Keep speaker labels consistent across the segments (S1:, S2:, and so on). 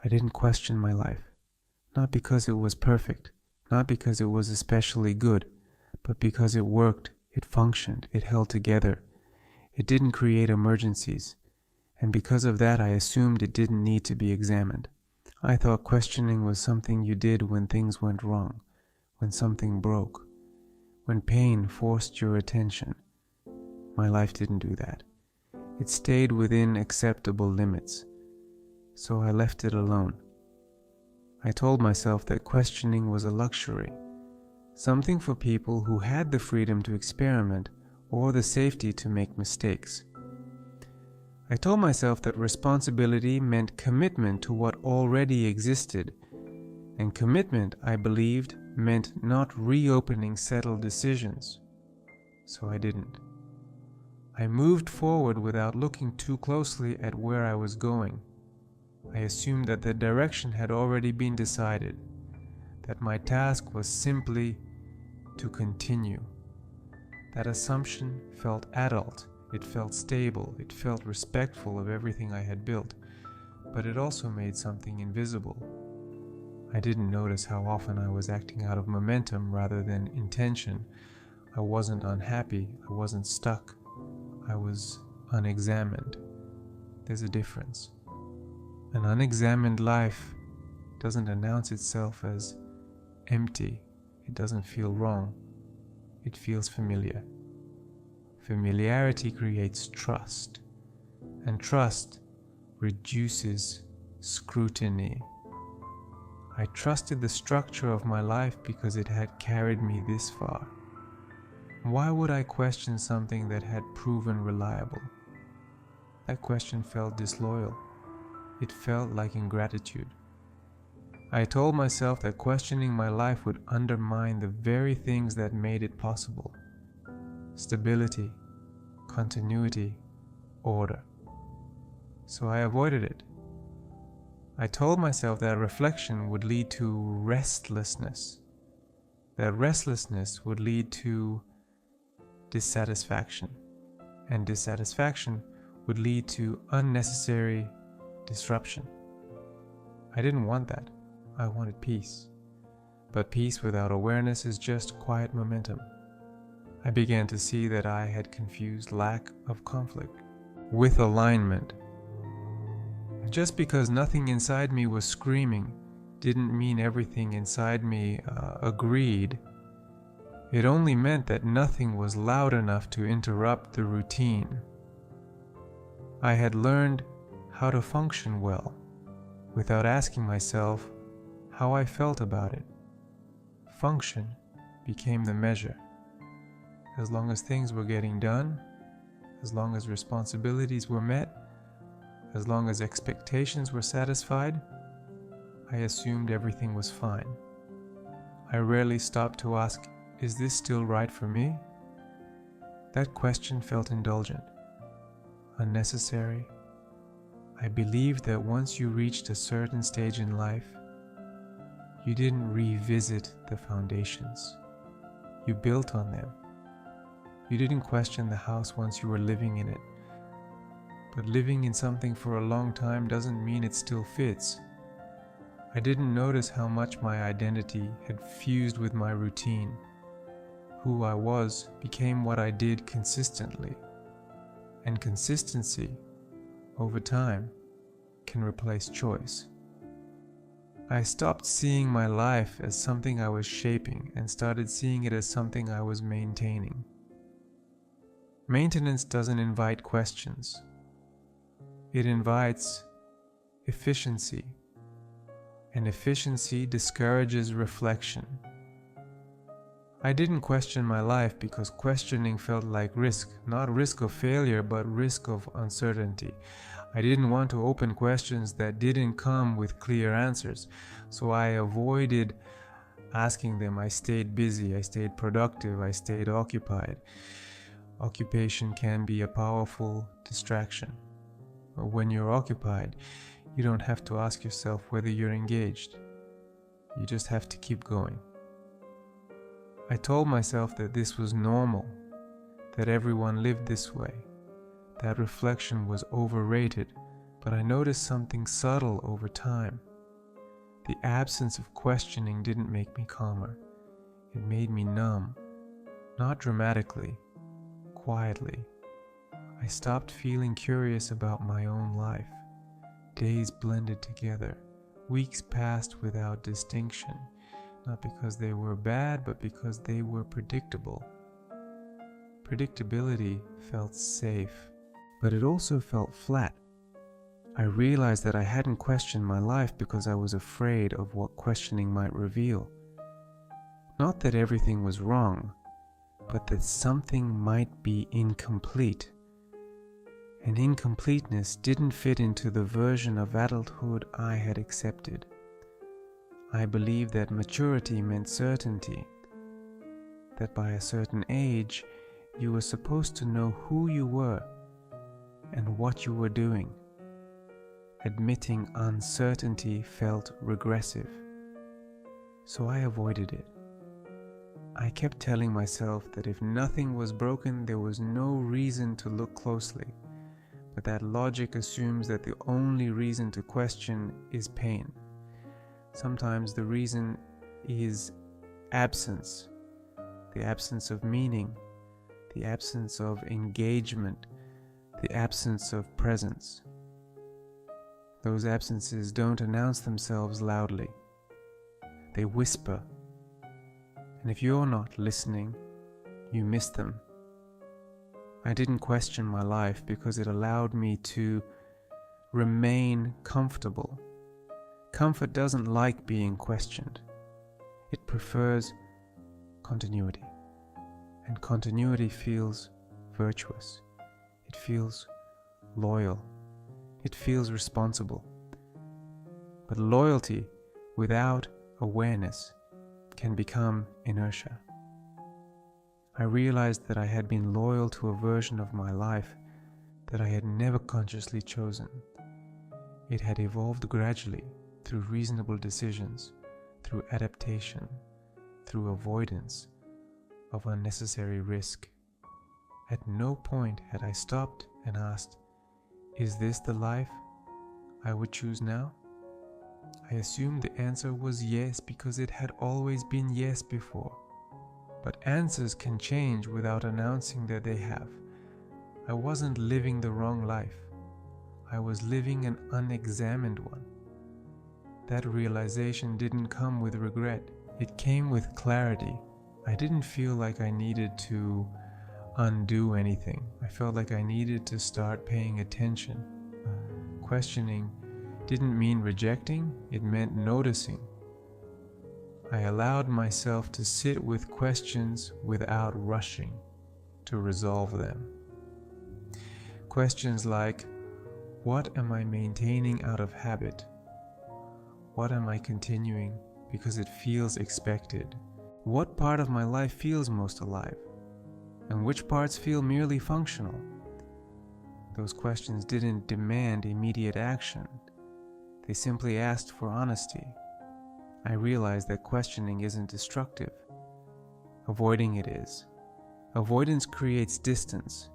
S1: I didn't question my life, not because it was perfect, not because it was especially good, but because it worked, it functioned, it held together. It didn't create emergencies, and because of that I assumed it didn't need to be examined. I thought questioning was something you did when things went wrong, when something broke, when pain forced your attention. My life didn't do that. It stayed within acceptable limits, so I left it alone. I told myself that questioning was a luxury, something for people who had the freedom to experiment or the safety to make mistakes. I told myself that responsibility meant commitment to what already existed, and commitment, I believed, meant not reopening settled decisions. So I didn't. I moved forward without looking too closely at where I was going. I assumed that the direction had already been decided, that my task was simply to continue. That assumption felt adult, it felt stable, it felt respectful of everything I had built, but it also made something invisible. I didn't notice how often I was acting out of momentum rather than intention. I wasn't unhappy, I wasn't stuck, I was unexamined. There's a difference. An unexamined life doesn't announce itself as empty. It doesn't feel wrong. It feels familiar. Familiarity creates trust, and trust reduces scrutiny. I trusted the structure of my life because it had carried me this far. Why would I question something that had proven reliable? That question felt disloyal. It felt like ingratitude. I told myself that questioning my life would undermine the very things that made it possible: stability, continuity, order. So I avoided it. I told myself that reflection would lead to restlessness, that restlessness would lead to dissatisfaction, and dissatisfaction would lead to unnecessary disruption. I didn't want that. I wanted peace. But peace without awareness is just quiet momentum. I began to see that I had confused lack of conflict with alignment. Just because nothing inside me was screaming didn't mean everything inside me agreed. It only meant that nothing was loud enough to interrupt the routine. I had learned how to function well without asking myself how I felt about it. Function became the measure. As long as things were getting done, as long as responsibilities were met, as long as expectations were satisfied, I assumed everything was fine. I rarely stopped to ask, is this still right for me? That question felt indulgent, unnecessary. I believed that once you reached a certain stage in life, you didn't revisit the foundations. You built on them. You didn't question the house once you were living in it. But living in something for a long time doesn't mean it still fits. I didn't notice how much my identity had fused with my routine. Who I was became what I did consistently. And consistency, over time, can replace choice. I stopped seeing my life as something I was shaping and started seeing it as something I was maintaining. Maintenance doesn't invite questions. It invites efficiency, and efficiency discourages reflection. I didn't question my life because questioning felt like risk, not risk of failure, but risk of uncertainty. I didn't want to open questions that didn't come with clear answers, so I avoided asking them. I stayed busy, I stayed productive, I stayed occupied. Occupation can be a powerful distraction. When you're occupied, you don't have to ask yourself whether you're engaged. You just have to keep going. I told myself that this was normal, that everyone lived this way, that reflection was overrated, but I noticed something subtle over time. The absence of questioning didn't make me calmer. It made me numb, not dramatically, quietly. I stopped feeling curious about my own life. Days blended together. Weeks passed without distinction, not because they were bad, but because they were predictable. Predictability felt safe, but it also felt flat. I realized that I hadn't questioned my life because I was afraid of what questioning might reveal. Not that everything was wrong, but that something might be incomplete. And incompleteness didn't fit into the version of adulthood I had accepted. I believed that maturity meant certainty, that by a certain age, you were supposed to know who you were and what you were doing. Admitting uncertainty felt regressive, so I avoided it. I kept telling myself that if nothing was broken, there was no reason to look closely. But that logic assumes that the only reason to question is pain. Sometimes the reason is absence, the absence of meaning, the absence of engagement, the absence of presence. Those absences don't announce themselves loudly. They whisper. And if you're not listening, you miss them. I didn't question my life because it allowed me to remain comfortable. Comfort doesn't like being questioned. It prefers continuity. And continuity feels virtuous. It feels loyal. It feels responsible. But loyalty without awareness can become inertia. I realized that I had been loyal to a version of my life that I had never consciously chosen. It had evolved gradually through reasonable decisions, through adaptation, through avoidance of unnecessary risk. At no point had I stopped and asked, "Is this the life I would choose now?" I assumed the answer was yes because it had always been yes before. But answers can change without announcing that they have. I wasn't living the wrong life. I was living an unexamined one. That realization didn't come with regret. It came with clarity. I didn't feel like I needed to undo anything. I felt like I needed to start paying attention. Questioning didn't mean rejecting, it meant noticing. I allowed myself to sit with questions without rushing to resolve them. Questions like, what am I maintaining out of habit? What am I continuing because it feels expected? What part of my life feels most alive? And which parts feel merely functional? Those questions didn't demand immediate action. They simply asked for honesty. I realized that questioning isn't destructive. Avoiding it is. Avoidance creates distance.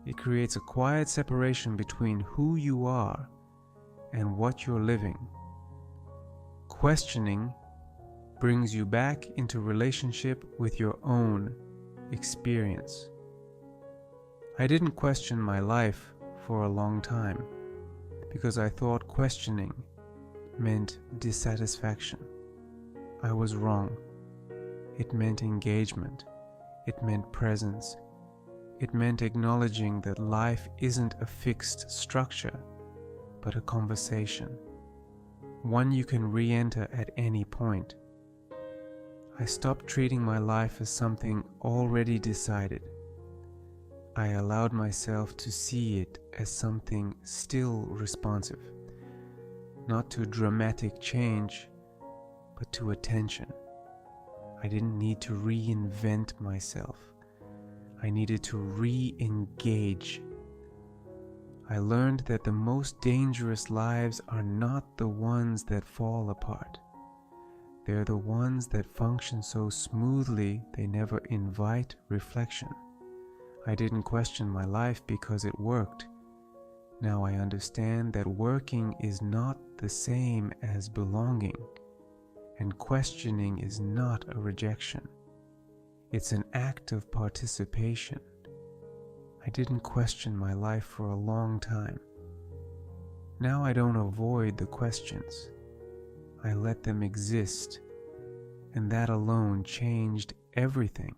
S1: It creates a quiet separation between who you are and what you're living. Questioning brings you back into relationship with your own experience. I didn't question my life for a long time because I thought questioning meant dissatisfaction. I was wrong. It meant engagement. It meant presence. It meant acknowledging that life isn't a fixed structure, but a conversation, one you can re-enter at any point. I stopped treating my life as something already decided. I allowed myself to see it as something still responsive. Not to dramatic change, but to attention. I didn't need to reinvent myself. I needed to re-engage. I learned that the most dangerous lives are not the ones that fall apart. They're the ones that function so smoothly they never invite reflection. I didn't question my life because it worked. Now I understand that working is not the same as belonging, and questioning is not a rejection. It's an act of participation. I didn't question my life for a long time. Now I don't avoid the questions. I let them exist, and that alone changed everything.